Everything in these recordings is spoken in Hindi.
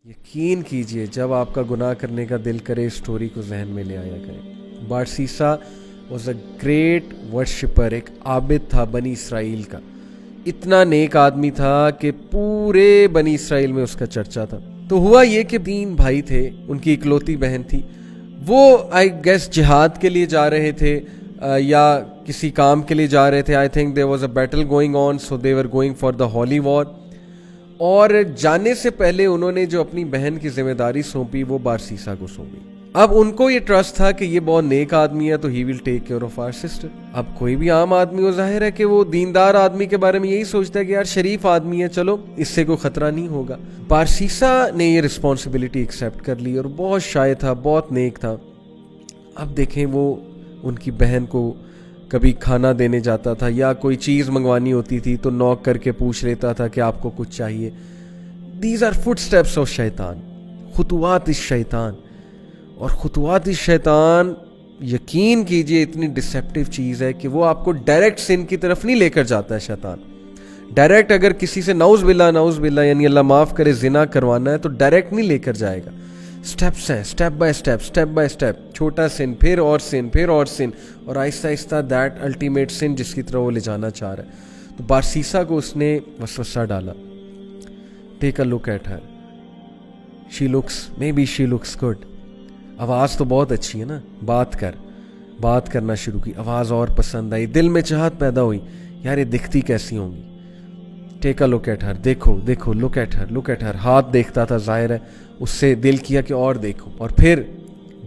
यकीन कीजिए जब आपका गुनाह करने का दिल करे स्टोरी को जहन में ले आया करें। बारसीसा वॉज अ ग्रेट वर्शिपर, एक आबिद था बनी इसराइल का। इतना नेक आदमी था कि पूरे बनी इसराइल में उसका चर्चा था। तो हुआ ये कि 3 भाई थे, उनकी इकलौती बहन थी। वो आई गेस जिहाद के लिए जा रहे थे या किसी काम के लिए जा रहे थे। I think there was a battle going on, so they were going for the holy war. और जाने से पहले उन्होंने जो अपनी बहन की जिम्मेदारी सौंपी वो बारसीसा को सौंपी। अब उनको ये ट्रस्ट था कि ये बहुत नेक आदमी है तो he will take care of our sister. अब कोई भी आम आदमी हो, जाहिर है कि वो दीनदार आदमी के बारे में यही सोचता है कि यार शरीफ आदमी है, चलो इससे कोई खतरा नहीं होगा। बारसीसा ने ये रिस्पॉन्सिबिलिटी एक्सेप्ट कर ली और बहुत शाय था, बहुत नेक था। अब देखें, वो उनकी बहन को कभी खाना देने जाता था या कोई चीज़ मंगवानी होती थी तो नॉक करके पूछ लेता था कि आपको कुछ चाहिए। दीज आर फुटस्टेप्स ऑफ शैतान, खुतुवात इस शैतान। और खुतुवात इस शैतान, यकीन कीजिए, इतनी डिसेप्टिव चीज़ है कि वो आपको डायरेक्ट सिन की तरफ नहीं लेकर जाता है। शैतान डायरेक्ट अगर किसी से नौज बिल्ला यानी अल्लाह माफ़ करे जिना करवाना है तो डायरेक्ट नहीं लेकर जाएगा। स्टेप्स हैं, स्टेप बाय स्टेप, छोटा सिन, फिर और सिन, फिर और सिन, और आहिस्ता आहिस्ता दैट अल्टीमेट सिन जिसकी तरफ वो ले जाना चाह रहा है। तो बारसीसा को उसने वसवसा डाला, take a look at her, maybe she looks good. आवाज़ तो बहुत अच्छी है ना, बात करना शुरू की, आवाज़ और पसंद आई, दिल में चाहत पैदा हुई, यार ये दिखती कैसी होंगी। Take a look at her, देखो, लुक एट हर। हाथ देखता था, जाहिर है उससे दिल किया कि और देखो, और फिर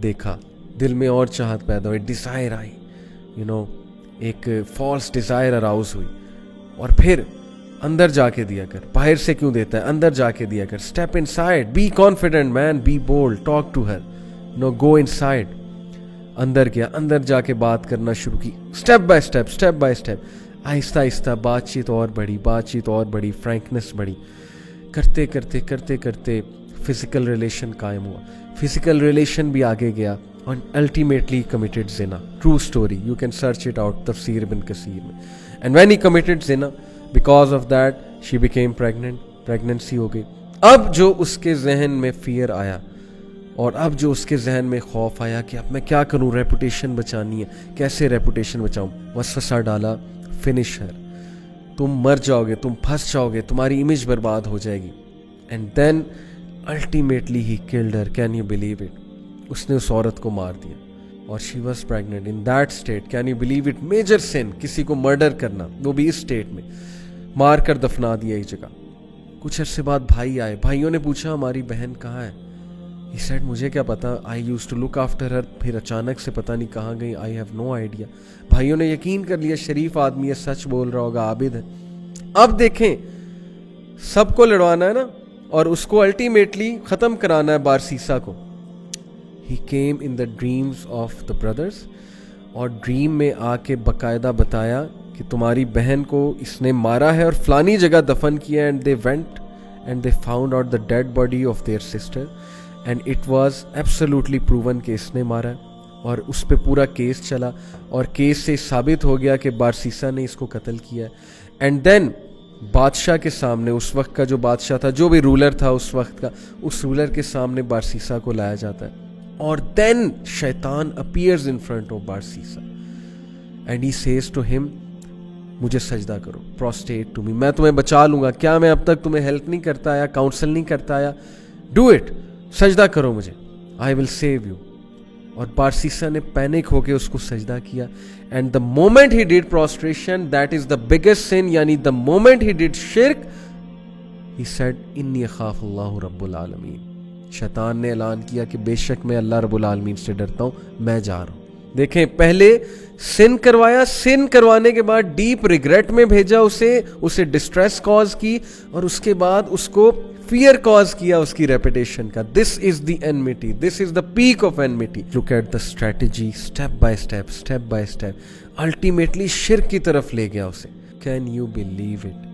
देखा, दिल में और चाहत पैदा हुई, डिज़ायर आई, एक फॉल्स डिज़ायर अराउज हुई। और फिर अंदर जाके दिया कर, बाहर से क्यों देता है, अंदर जाके दिया कर। Step inside, be confident man, be bold, talk to her, go inside. अंदर गया, अंदर जाके बात करना शुरू की, step by step, Aahista Aahista बातचीत और बढ़ी, फ्रैंकनेस बढ़ी। करते करते फिजिकल रिलेशन कायम हुआ, फिजिकल रिलेशन भी आगे गया और ultimately committed Jinnah. True story, you can search it out तफसीर इब्न कसीर में। And when he committed Jinnah, because of that she became pregnant, pregnancy हो गई। अब जो उसके जहन में फियर आया और अब जो उसके जहन में खौफ आया कि अब मैं क्या करूं, रेपुटेशन बचानी है, कैसे रेपुटेशन बचाऊं, वसवसा डाला, फिनिश हर, तुम मर जाओगे, तुम फंस जाओगे, तुम्हारी इमेज बर्बाद हो जाएगी। And then ultimately he killed her, can you believe it? उसने उस औरत को मार दिया और she was pregnant in that state. Can you believe it? Major sin, किसी को मर्डर करना, वो भी इस स्टेट में, मार कर दफना दिया एक जगह। कुछ अरसे बाद भाई आए, भाइयों ने पूछा हमारी बहन कहाँ है? He said, मुझे क्या पता, I use to look after her. फिर अचानक से पता नहीं कहाँ गई, आई हैव नो आइडिया। भाइयों ने यकीन कर लिया शरीफ आदमी है, सच बोल रहा होगा, आबिद है। अब देखें, सबको लड़वाना है ना, और उसको अल्टीमेटली खत्म कराना है बारसीसा को। He came in the dreams of the brothers, और ड्रीम में आके बकायदा बताया कि तुम्हारी बहन को इसने मारा है और फलानी जगह दफन किया। And they went and they found out the dead body of their sister and it was absolutely proven कि इसने मारा है। और उस पर पूरा केस चला और केस से साबित हो गया कि बारसीसा ने इसको कत्ल किया है। एंड देन बादशाह के सामने, उस वक्त का जो बादशाह था, जो भी रूलर था उस वक्त का, उस रूलर के सामने बारसीसा को लाया जाता है। और देन शैतान appears in front of Barsisa and he says to him, मुझे सजदा करो, प्रोस्ट्रेट टू मी, मैं तुम्हें बचा लूंगा। क्या मैं अब तक तुम्हें हेल्प नहीं करता आया, काउंसल नहीं करता आया? डू इट, सजदा करो मुझे, आई विल सेव यू। और बारसीसा ने पैनिक होके उसको सजदा किया। And the moment he did prostration, that is the biggest sin, यानी द मोमेंट ही डिड शिर्क, ही सेड इन्नी अखाफ अल्लाह रब्बुल आलमीन। शैतान ने ऐलान किया कि बेशक मैं अल्लाह रब्बुल आलमीन से डरता हूं, मैं जा रहा हूं। देखें, पहले सिन करवाया, सिन करवाने के बाद डीप रिग्रेट में भेजा उसे डिस्ट्रेस कॉज की, और उसके बाद उसको फियर कॉज किया उसकी रेपुटेशन का। This is the enmity, this is the peak of enmity. Look at the strategy, step by step, ultimately शिर्क की तरफ ले गया उसे। Can you believe it?